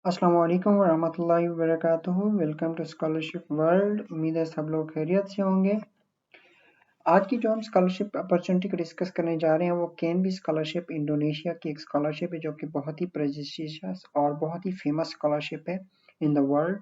अस्सलाम वालेकुम वरहमतुल्लाहि वबरकातुहू। Welcome to scholarship world. उम्मीद है सब लोग खैरियत से होंगे। आज की जो हम स्कॉलरशिप अपॉर्चुनिटी को डिस्कस करने जा रहे हैं वो केनबी स्कॉलरशिप इंडोनेशिया की एक स्कॉलरशिप है जो कि बहुत ही प्रेस्टिजियस और बहुत ही फेमस स्कॉलरशिप है इन द वर्ल्ड।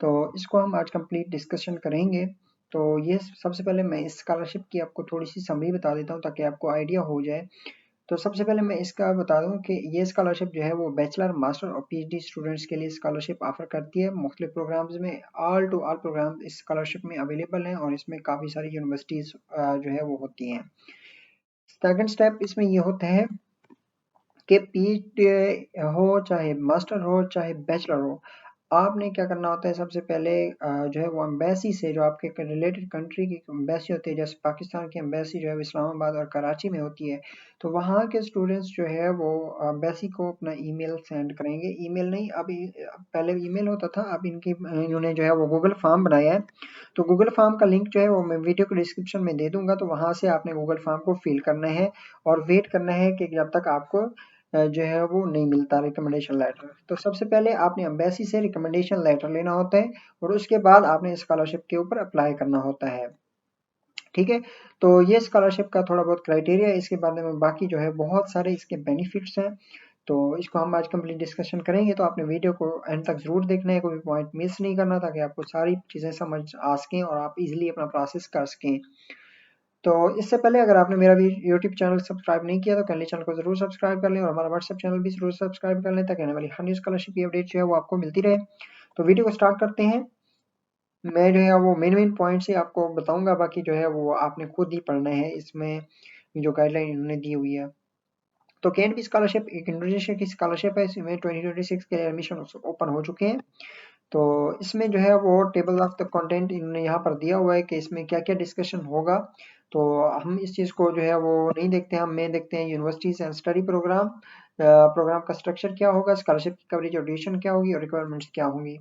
तो इसको हम आज कंप्लीट डिस्कशन करेंगे। तो ये सबसे पहले मैं इस स्कॉलरशिप की आपको थोड़ी सी समरी बता देता हूँ ताकि आपको आइडिया हो जाए। तो सबसे पहले मैं इसका बता दूं कि ये स्कॉलरशिप जो है वो बैचलर, मास्टर और पीएचडी स्टूडेंट्स के लिए स्कॉलरशिप ऑफर करती है। मुख्तलिफ प्रोग्राम्स में ऑल टू ऑल प्रोग्राम इस स्कॉलरशिप में अवेलेबल हैं और इसमें काफ़ी सारी यूनिवर्सिटीज़ जो है वो होती हैं। सेकंड स्टेप इसमें ये होता है कि पीएचडी हो चाहे मास्टर हो चाहे बैचलर हो, आपने क्या करना होता है सबसे पहले जो है वो एम्बेसी से, जो आपके रिलेटेड कंट्री की एम्बेसी होती है, जैसे पाकिस्तान की एम्बेसी जो है वो इस्लामाबाद और कराची में होती है। तो वहाँ के स्टूडेंट्स जो है वो एम्बेसी को अपना ईमेल सेंड करेंगे। ईमेल नहीं, अभी पहले ईमेल होता था, अब इन्होंने जो है वो गूगल फॉर्म बनाया है। तो गूगल फॉर्म का लिंक जो है वो मैं वीडियो के डिस्क्रिप्शन में दे दूंगा। तो वहाँ से आपने गूगल फॉर्म को फिल करना है और वेट करना है कि जब तक आपको जो है वो नहीं मिलता रिकमेंडेशन लेटर। तो सबसे पहले आपने एम्बेसी से रिकमेंडेशन लेटर लेना होता है और उसके बाद आपने स्कॉलरशिप के ऊपर अप्लाई करना होता है। ठीक है। तो ये स्कॉलरशिप का थोड़ा बहुत क्राइटेरिया है। इसके बारे में बाकी जो है बहुत सारे इसके बेनिफिट्स हैं। तो इसको हम आज कंप्लीट डिस्कशन करेंगे। तो आपने वीडियो को एंड तक जरूर देखना है, कोई पॉइंट मिस नहीं करना ताकि आपको सारी चीज़ें समझ आ सकें और आप इजीली अपना प्रोसेस कर सकें। तो इससे पहले अगर आपने मेरा भी यूट्यूब चैनल सब्सक्राइब नहीं किया तो कैनली चैनल को जरूर सब्सक्राइब कर लें और हमारा व्हाट्सएप चैनल भी जरूर सब्सक्राइब कर लें ताकि आने वाली हर न्यू स्कॉलरशिप की अपडेट जो है वो आपको मिलती रहे। तो वीडियो को स्टार्ट करते हैं। मैं जो है वो मेन पॉइंट्स ही आपको बताऊंगा, बाकी जो है वो आपने खुद ही पढ़ना है। इसमें जो गाइडलाइन इन्होंने दी हुई है। तो केएनपी स्कॉलरशिप एक इंडोनेशिया की स्कॉलरशिप है। इसमें 2026 के लिए एडमिशन ओपन हो चुके हैं। तो इसमें जो है वो टेबल ऑफ द कंटेंट इन्होंने यहाँ पर दिया हुआ है कि इसमें क्या क्या डिस्कशन होगा। तो हम इस चीज़ को जो है वो नहीं देखते हैं, हम मैं देखते हैं universities and study programme, programme का स्ट्रक्चर क्या होगा, स्कॉलरशिप की कवरेज और ड्यूरेशन क्या होगी और रिक्वायरमेंट्स क्या होंगी।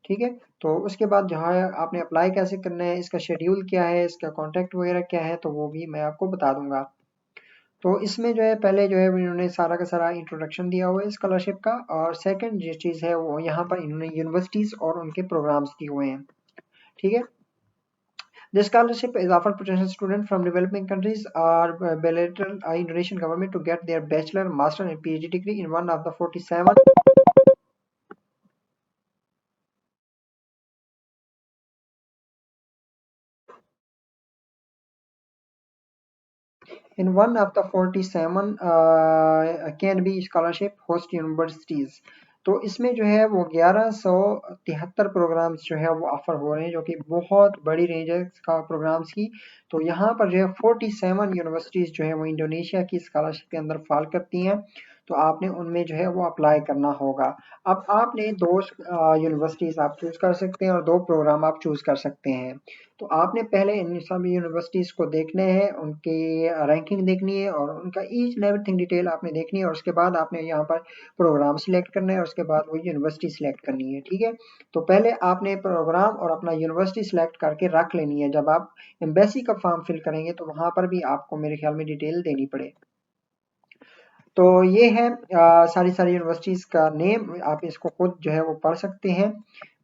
ठीक है। तो उसके बाद जहाँ आपने अप्लाई कैसे करना है, इसका शेड्यूल क्या है, इसका कॉन्टैक्ट वगैरह क्या है, तो वो भी मैं आपको बता दूंगा। तो इसमें जो है पहले जो है इन्होंने सारा का सारा इंट्रोडक्शन दिया हुआ है स्कॉलरशिप का, और सेकंड जो चीज़ है वो यहाँ पर इन्होंने यूनिवर्सिटीज और उनके प्रोग्राम्स दिए हुए हैं। ठीक है। The scholarship is offered to potential students from developing countries or bilateral Indonesian government to get their bachelor, master, and PhD degree in one of the 47 in one of the 47 can be scholarship host universities। तो इसमें जो है वो 1173 programmes जो है वो offer हो रहे हैं, जो कि बहुत बड़ी रेंज है इसका प्रोग्राम्स की। तो यहाँ पर जो है 47 यूनिवर्सिटीज़ जो है वो इंडोनेशिया की स्कॉलरशिप के अंदर फॉल करती हैं। तो आपने उनमें जो है वो अप्लाई करना होगा। अब आपने दो यूनिवर्सिटीज़ आप चूज़ कर सकते हैं और दो प्रोग्राम आप चूज़ कर सकते हैं। तो आपने पहले इन सभी यूनिवर्सिटीज़ को देखना है, उनकी रैंकिंग देखनी है और उनका ईच एंड एवरीथिंग डिटेल आपने देखनी है, और उसके बाद आपने यहाँ पर प्रोग्राम सिलेक्ट करना है और उसके बाद वो यूनिवर्सिटी सिलेक्ट करनी है। ठीक है। तो पहले आपने प्रोग्राम और अपना यूनिवर्सिटी सिलेक्ट करके रख लेनी है। जब आप एम्बेसी का फॉर्म फिल करेंगे तो वहाँ पर भी आपको मेरे ख्याल में डिटेल देनी पड़े। तो ये है सारी सारी यूनिवर्सिटीज़ का नेम, आप इसको खुद जो है वो पढ़ सकते हैं।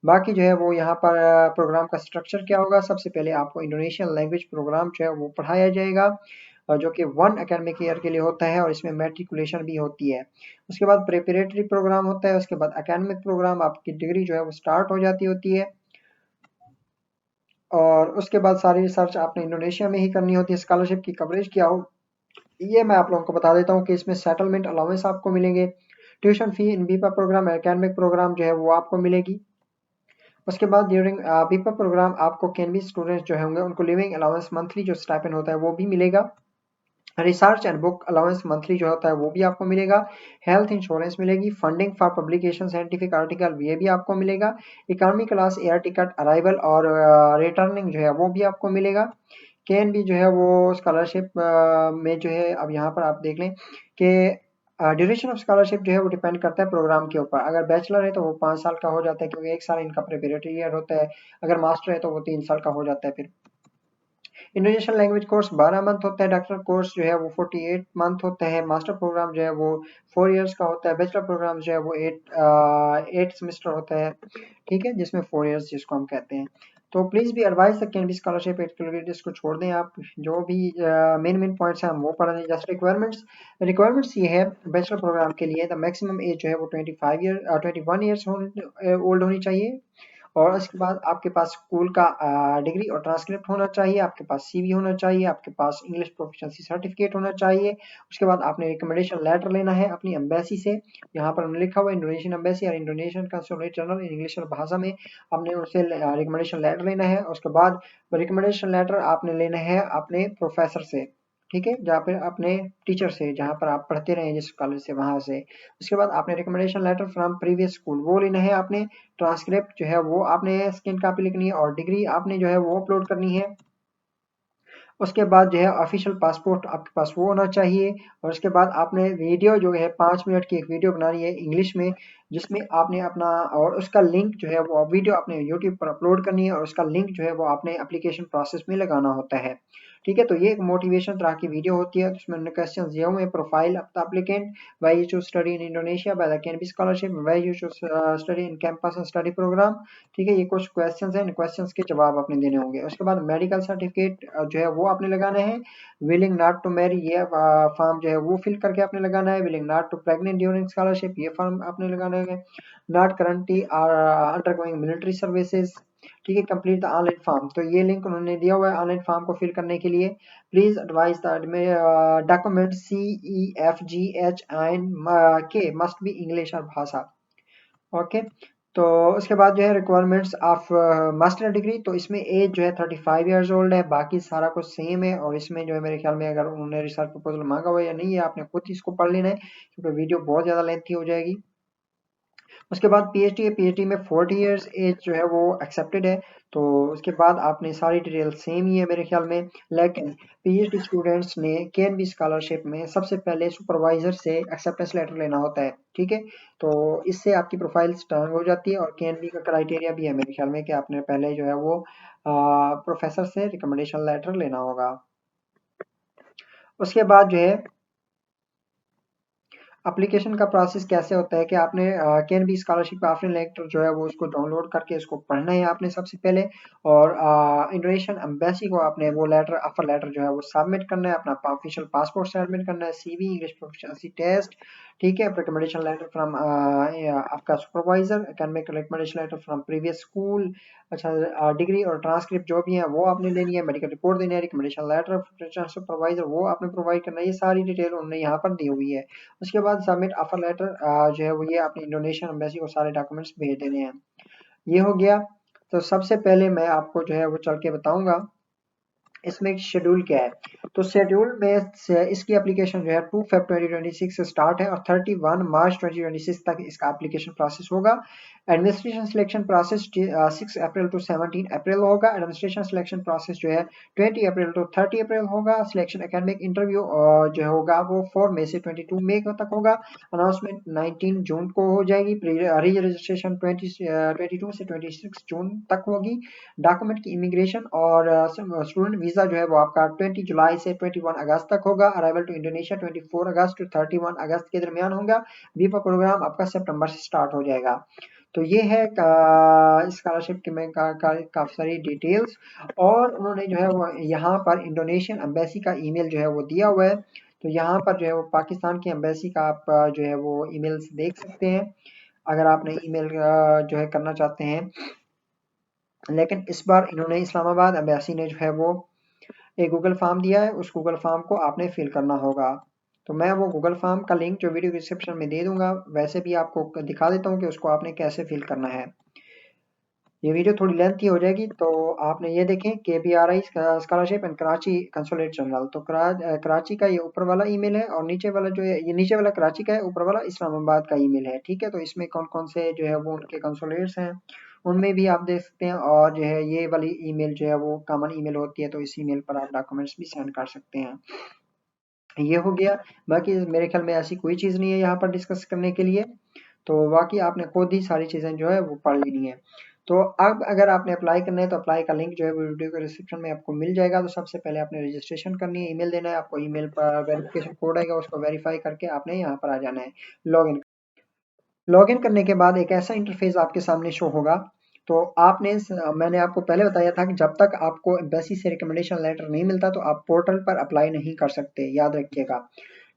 बाकी जो है वो यहाँ पर प्रोग्राम का स्ट्रक्चर क्या होगा। सबसे पहले आपको इंडोनेशियन लैंग्वेज प्रोग्राम जो है वो पढ़ाया जाएगा, जो कि 1 एकेडमिक ईयर के लिए होता है और इसमें मैट्रिकुलेशन भी होती है। उसके बाद प्रिपरेटरी प्रोग्राम होता है, उसके बाद एकेडमिक प्रोग्राम, आपकी डिग्री जो है वो स्टार्ट हो जाती होती है। और उसके बाद सारी रिसर्च आपने इंडोनेशिया में ही करनी होती है। स्कॉलरशिप की कवरेज क्या हो, ये मैं आप लोगों को बता देता हूँ कि इसमें सेटलमेंट अलाउंस आपको मिलेंगे। ट्यूशन फी इन बीपा प्रोग्राम, एकेडमिक प्रोग्राम जो है वो आपको मिलेगी। उसके बाद ड्यूरिंग बीपा प्रोग्राम आपको कैनबी स्टूडेंट्स जो होंगे उनको लिविंग अलाउंस मंथली जो स्टाइपेंड होता है वो भी मिलेगा। Research and book allowance monthly जो होता है वो भी आपको मिलेगा। हेल्थ इंश्योरेंस मिलेगी। Funding for publication scientific article ये भी आपको मिलेगा। Economy class air ticket arrival और रिटर्निंग जो है वो भी आपको मिलेगा। कैन भी जो है वो स्कॉलरशिप में जो है, अब यहाँ पर आप देख लें कि ड्यूरेशन ऑफ स्कॉलरशिप जो है वो डिपेंड करता है प्रोग्राम के ऊपर। अगर बैचलर है तो वो 5 साल का हो जाता है क्योंकि 1 साल इनका प्रिपरेटरी ईयर होता है। अगर मास्टर है तो वो 3 साल का हो जाता है फिर। इंडोनेशियन लैंग्वेज कोर्स 12 मंथ होता है, डॉक्टर कोर्स जो है वो 48 मंथ होते हैं, मास्टर प्रोग्राम जो है वो 4 इयर्स का होता है, बैचलर प्रोग्राम जो है वो 8 सेमेस्टर होता है, ठीक है, जिसमें 4 इयर्स जिसको हम कहते हैं। तो प्लीज़ भी advice the can be scholarship activities को छोड़ दें आप, जो भी मेन मेन पॉइंट्स हैं हम वो पढ़ लें। जस्ट रिक्वायरमेंट्स ये है बैचलर प्रोग्राम के लिए, द मैक्सिमम एज जो है वो 21 ईयर्स ओल्ड होनी चाहिए, और उसके बाद आपके पास स्कूल का डिग्री और ट्रांसक्रिप्ट होना चाहिए, आपके पास सीवी होना चाहिए, आपके पास इंग्लिश प्रोफिशिएंसी सर्टिफिकेट होना चाहिए। उसके बाद आपने रिकमेंडेशन लेटर लेना है अपनी एम्बेसी से, यहाँ पर हमने लिखा हुआ है इंडोनेशियन एम्बेसी और Indonesian consulate general in English और भाषा में आपने उनसे रिकमेंडेशन लेटर लेना है। उसके बाद रिकमेंडेशन लेटर आपने लेना है अपने प्रोफेसर से, ठीक है, जहाँ पे अपने टीचर से, जहाँ पर आप पढ़ते रहे जिस कॉलेज से वहां से। उसके बाद आपने recommendation letter from previous school वो लेना है आपने, ट्रांसक्रिप्ट जो है वो आपने स्कैन कॉपी लिखनी है, और डिग्री आपने जो है वो अपलोड करनी है। उसके बाद जो है ऑफिशियल पासपोर्ट आपके पास वो होना चाहिए, और उसके बाद आपने वीडियो जो है 5 मिनट की एक वीडियो बनानी है इंग्लिश में, जिसमें आपने अपना, और उसका लिंक जो है वो वीडियो अपने यूट्यूब पर अपलोड करनी है, और उसका लिंक जो है वो आपने एप्लीकेशन प्रोसेस में लगाना होता है, ठीक है। तो ये एक मोटिवेशन तरह की वीडियो होती है, उसमें क्वेश्चन दिए हुए हैं, profile of the applicant, why you choose study in Indonesia by the KNB scholarship, why you choose study in campus and study programme, ठीक है। ये कुछ क्वेश्चंस हैं, इन क्वेश्चंस के जवाब आपने देने होंगे। उसके बाद मेडिकल सर्टिफिकेट जो है वो आपने लगाना है। विलिंग नॉट टू मैरी, ये फॉर्म जो है वो फिल करके आपने लगाना है। Willing not to pregnant during scholarship, ये फॉर्म आपने लगाना है। Not currently undergoing military services, ठीक है, कंप्लीट द ऑनलाइन फॉर्म, तो ये लिंक उन्होंने दिया हुआ है ऑनलाइन फॉर्म को फिल करने के लिए। Please advice the document CEFGH के मस्ट बी इंग्लिश और भाषा, ओके। तो उसके बाद जो है रिक्वायरमेंट्स ऑफ मास्टर डिग्री, तो इसमें एज जो है 35 ईयर्स ओल्ड है, बाकी सारा कुछ सेम है। और इसमें जो है मेरे ख्याल में अगर उन्होंने रिसर्च प्रपोजल मांगा हुआ है या नहीं है, आपने खुद इसको पढ़ लेना है, क्योंकि वीडियो बहुत ज़्यादा लेंथी हो जाएगी। उसके बाद पीएचडी है, पीएचडी में 40 इयर्स एज जो है वो एक्सेप्टेड है। तो उसके बाद आपने सारी डिटेल सेम ही है मेरे ख्याल में, लेकिन पीएचडी स्टूडेंट्स ने केएनबी स्कॉलरशिप में सबसे पहले सुपरवाइजर से एक्सेप्टेंस लेटर लेना होता है, ठीक है। तो इससे आपकी प्रोफाइल स्ट्रांग हो जाती है, और केएनबी का क्राइटेरिया भी है मेरे ख्याल में कि आपने पहले जो है वो प्रोफेसर से रिकमेंडेशन लेटर लेना होगा। उसके बाद जो है एप्लीकेशन का प्रोसेस कैसे होता है कि आपने कैन बी स्कॉलरशिप का ऑफर लेटर जो है वो उसको डाउनलोड करके इसको पढ़ना है आपने सबसे पहले, और इंडोनेशियन एम्बेसी को आपने वो लेटर, ऑफर लेटर जो है वो सबमिट करना है, अपना ऑफिशियल पासपोर्ट सबमिट करना है, सीवी, इंग्लिश प्रोफिशिएंसी टेस्ट, ठीक है, रिकमेंडेशन लेटर फ्रॉम आपका supervisor, can make recommendation letter from previous school, अच्छा डिग्री और ट्रांसक्रिप्ट जो भी है वो आपने लेनी है, मेडिकल रिपोर्ट देनी है, रिकमेंडेशन लेटर सुपरवाइजर वो आपने प्रोवाइड करना है, ये सारी डिटेल उन्होंने यहाँ पर दी हुई है। उसके बाद सबमिट ऑफर लेटर जो है वो ये अपनी इंडोनेशियन एम्बेसी को सारे डॉक्यूमेंट्स भेज देने हैं। ये हो गया। तो सबसे पहले मैं आपको जो है वो चल के बताऊंगा इसमें शेड्यूल क्या है। तो शेड्यूल में इसकी एप्लीकेशन जो है 2 फेब 2026 से स्टार्ट है, और 31 मार्च 2026 तक इसका एप्लीकेशन प्रोसेस होगा। Administration selection process 6 April to 17 April होगा। एडमिनिस्ट्रेशन सिलेक्शन प्रोसेस जो है 20 अप्रैल टू 30 अप्रैल होगा। सिलेक्शन एकेडमिक इंटरव्यू जो होगा वो 4 मई से 22 मई तक होगा। अनाउंसमेंट 19 जून को हो जाएगी। री रजिस्ट्रेशन 22 से 26 जून तक होगी। डॉक्यूमेंट की इमिग्रेशन और स्टूडेंट वीजा जो है वो आपका 20 जुलाई से 21 अगस्त तक होगा। Arrival to Indonesia 24 August to 31 August के दरमियान होगा। बीपा प्रोग्राम आपका सितंबर से स्टार्ट हो जाएगा। तो ये है स्कॉलरशिप की में काफी सारी डिटेल्स, और उन्होंने जो है वो यहाँ पर इंडोनेशियन एम्बेसी का ईमेल जो है वो दिया हुआ है। तो यहाँ पर जो है वो पाकिस्तान की एम्बेसी का आप जो है वो ईमेल्स देख सकते हैं, अगर आपने ईमेल जो है करना चाहते हैं। लेकिन इस बार इन्होंने इस्लामाबाद एम्बेसी ने जो है वो एक गूगल फॉर्म दिया है, उस गूगल फॉर्म को आपने फिल करना होगा। तो मैं वो गूगल फॉर्म का लिंक जो वीडियो डिस्क्रिप्शन में दे दूंगा, वैसे भी आपको दिखा देता हूँ कि उसको आपने कैसे फिल करना है। ये वीडियो थोड़ी लेंथी हो जाएगी, तो आपने ये देखें KBRI scholarship and Karachi consulate general. तो कराची का ये ऊपर वाला ईमेल है, और नीचे वाला जो है, ये नीचे वाला कराची का है, ऊपर वाला इस्लामाबाद का ईमेल है, ठीक है। तो इसमें कौन कौन से जो है वो उनके कंसुलेट्स हैं उनमें भी आप देख सकते हैं, और जो है ये वाली ईमेल जो है वो कॉमन ईमेल होती है, तो इस ईमेल पर आप डॉक्यूमेंट्स भी सेंड कर सकते हैं। ये हो गया। बाकी मेरे ख्याल में ऐसी कोई चीज़ नहीं है यहाँ पर डिस्कस करने के लिए, तो बाकी आपने खुद ही सारी चीज़ें जो है वो पढ़ लेनी है। तो अब अगर आपने अप्लाई करना है तो अप्लाई का लिंक जो है वो वीडियो के डिस्क्रिप्शन में आपको मिल जाएगा। तो सबसे पहले आपने रजिस्ट्रेशन करनी है, ईमेल देना है, आपको ईमेल पर वेरिफिकेशन कोड आएगा, उसको वेरीफाई करके आपने यहाँ पर आ जाना है, लॉगिन। लॉगिन करने के बाद एक ऐसा इंटरफेस आपके सामने शो होगा। तो मैंने आपको पहले बताया था कि जब तक आपको एम्बेसी से रिकमेंडेशन लेटर नहीं मिलता तो आप पोर्टल पर अप्लाई नहीं कर सकते, याद रखिएगा।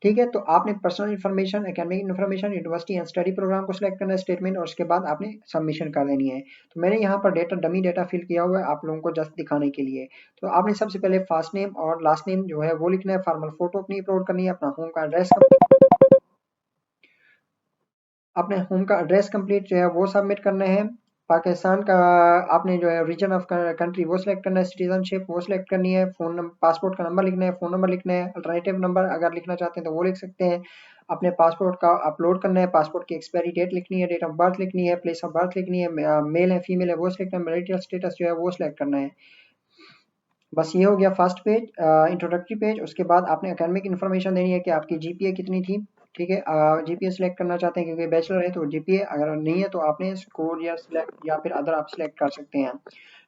ठीक है, तो आपने personal information, academic information, university and study programme को सिलेक्ट करना है, स्टेटमेंट, और उसके बाद आपने सबमिशन कर देनी है। तो मैंने यहाँ पर डमी डेटा फिल किया हुआ है आप लोगों को जस्ट दिखाने के लिए। तो आपने सबसे पहले फर्स्ट नेम और लास्ट नेम जो है वो लिखना है, फॉर्मल फोटो अपनी अपलोड करनी है, अपने होम का एड्रेस कंप्लीट जो है वो सबमिट करना है। पाकिस्तान का आपने जो है रीजन ऑफ कंट्री वो सिलेक्ट करना है, सिटीजनशिप वो सिलेक्ट करनी है, फोन नंबर, पासपोर्ट का नंबर लिखना है, फोन नंबर लिखना है, अल्टरनेटिव नंबर अगर लिखना चाहते हैं तो वो लिख सकते हैं। अपने पासपोर्ट का अपलोड करना है, पासपोर्ट की एक्सपायरी डेट लिखनी है, डेट ऑफ बर्थ लिखनी है, प्लेस ऑफ बर्थ लिखनी है, मेल है फीमेल है वो सिलेक्ट करना है, मैरिटल स्टेटस जो है वो सिलेक्ट करना है। बस ये हो गया फर्स्ट पेज, इंट्रोडक्टरी पेज। उसके बाद आपने एकेडमिक इन्फॉर्मेशन देनी है कि आपकी जीपीए कितनी थी। ठीक है, जीपीए सिलेक्ट करना चाहते हैं क्योंकि बैचलर है तो जीपीए, अगर नहीं है तो आपने स्कोर या सिलेक्ट या फिर अदर आप सिलेक्ट कर सकते हैं।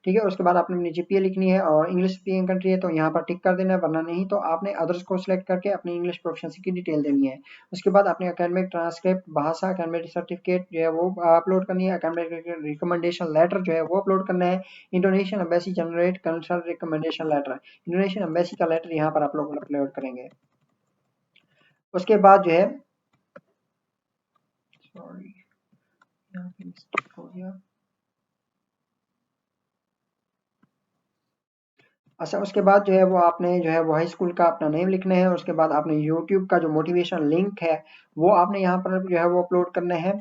ठीक है, उसके बाद आपने अपनी जीपीए लिखनी है और इंग्लिश स्पीकिंग कंट्री है तो यहाँ पर टिक कर देना है, वरना नहीं तो आपने अदर्स को सिलेक्ट करके अपनी इंग्लिश प्रोफिशिएंसी की डिटेल देनी है। उसके बाद अपने एकेडमिक ट्रांसक्रिप्ट, भाषा, एकेडमिक सर्टिफिकेट जो है वो अपलोड करनी है, एकेडमिक रिकमेंडेशन लेटर जो है वो अपलोड करना है। Indonesian embassy generate consult recommendation letter, Indonesian embassy का लेटर यहाँ पर आप लोग अपलोड करेंगे। उसके बाद जो है, सॉरी यहाँ पे मिस्टेक हो गया। अच्छा, उसके बाद जो है वो आपने जो है वो हाई स्कूल का अपना नेम लिखना है। उसके बाद आपने यूट्यूब का जो मोटिवेशन लिंक है वो आपने यहाँ पर जो है वो अपलोड करना है।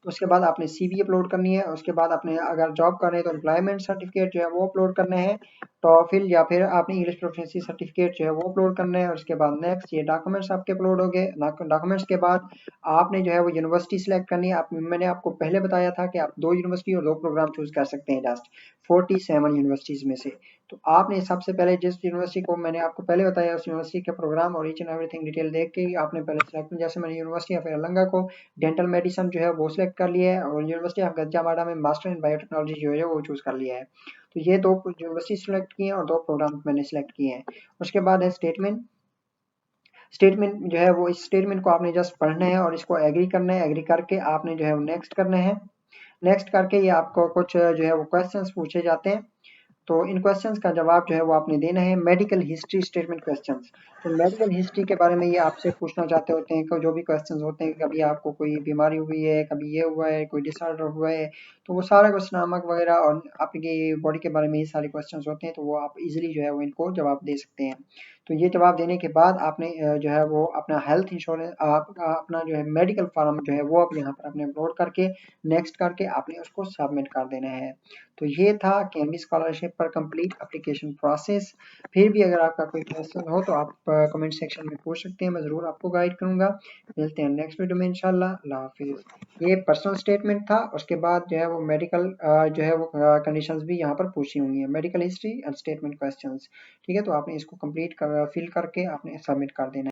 उसके बाद आपने सीवी अपलोड करनी है। उसके बाद आपने अगर जॉब कर रहे हैं तो एम्प्लॉयमेंट सर्टिफिकेट जो है वो अपलोड करना है, टॉफिल या फिर आपने इंग्लिश प्रोफिशिएंसी सर्टिफिकेट जो है वो अपलोड करना है। उसके बाद नेक्स्ट ये डॉक्यूमेंट्स आपके अपलोड हो गए। डॉक्यूमेंट्स के बाद आपने जो है वो यूनिवर्सिटी सिलेक्ट करनी है। मैंने आपको पहले बताया था कि आप 2 यूनिवर्सिटी और 2 प्रोग्राम चूज़ कर सकते हैं, जस्ट 47 यूनिवर्सिटीज़ में से। तो आपने सबसे पहले जिस यूनिवर्सिटी को मैंने आपको पहले बताया उस यूनिवर्सिटी के प्रोग्राम और ईच एंड एवरीथिंग डिटेल देख के ही आपने पहले सेलेक्ट, जैसे मैंने यूनिवर्सिटी ऑफ अरलंगा को डेंटल मेडिसिन जो है वो सिलेक्ट कर लिया है और यूनिवर्सिटी ऑफ गंजामाड़ा में मास्टर इन बायोटेक्नोलॉजी जो है वो चूज़ कर लिया है। तो ये 2 यूनिवर्सिटी सिलेक्ट किए हैं और 2 प्रोग्राम मैंने सिलेक्ट किए हैं। उसके बाद है स्टेटमेंट। स्टेटमेंट जो है वो, इस स्टेटमेंट को आपने जस्ट पढ़ना है और इसको एग्री करना है। एग्री करके आपने जो है वो नेक्स्ट करना है। नेक्स्ट करके ये आपको कुछ जो है वो क्वेश्चंस पूछे जाते हैं। तो इन क्वेश्चंस का जवाब जो है वो आपने देना है। मेडिकल हिस्ट्री स्टेटमेंट क्वेश्चंस, तो मेडिकल हिस्ट्री के बारे में ये आपसे पूछना चाहते होते हैं कि जो भी क्वेश्चंस होते हैं, कभी आपको कोई बीमारी हुई है, कभी ये हुआ है, कोई डिसऑर्डर हुआ है, तो वो सारा कुछ नामक वगैरह और आपकी बॉडी के बारे में ये सारे क्वेश्चंस होते हैं। तो वो आप इजीली जो है वो इनको जवाब दे सकते हैं। तो ये जवाब देने के बाद आपने जो है वो अपना हेल्थ इंश्योरेंस, आप अपना जो है मेडिकल फॉर्म जो है वो आप यहाँ पर अपने अपलोड करके नेक्स्ट करके आपने उसको सबमिट कर देना है। तो ये था केएमबी स्कॉलरशिप पर कंप्लीट एप्लीकेशन प्रोसेस। फिर भी अगर आपका कोई क्वेश्चन हो तो आप कमेंट सेक्शन में पूछ सकते हैं, मैं ज़रूर आपको गाइड करूंगा। मिलते हैं नेक्स्ट वीडियो में इंशाल्लाह। अल्लाह हाफिज़। ये पर्सनल स्टेटमेंट था। उसके बाद जो है वो मेडिकल जो है वो कंडीशंस भी यहाँ पर पूछी हुई हैं, medical history and statement questions. ठीक है, तो आपने इसको कंप्लीट कर फिल करके आपने सबमिट कर देना है।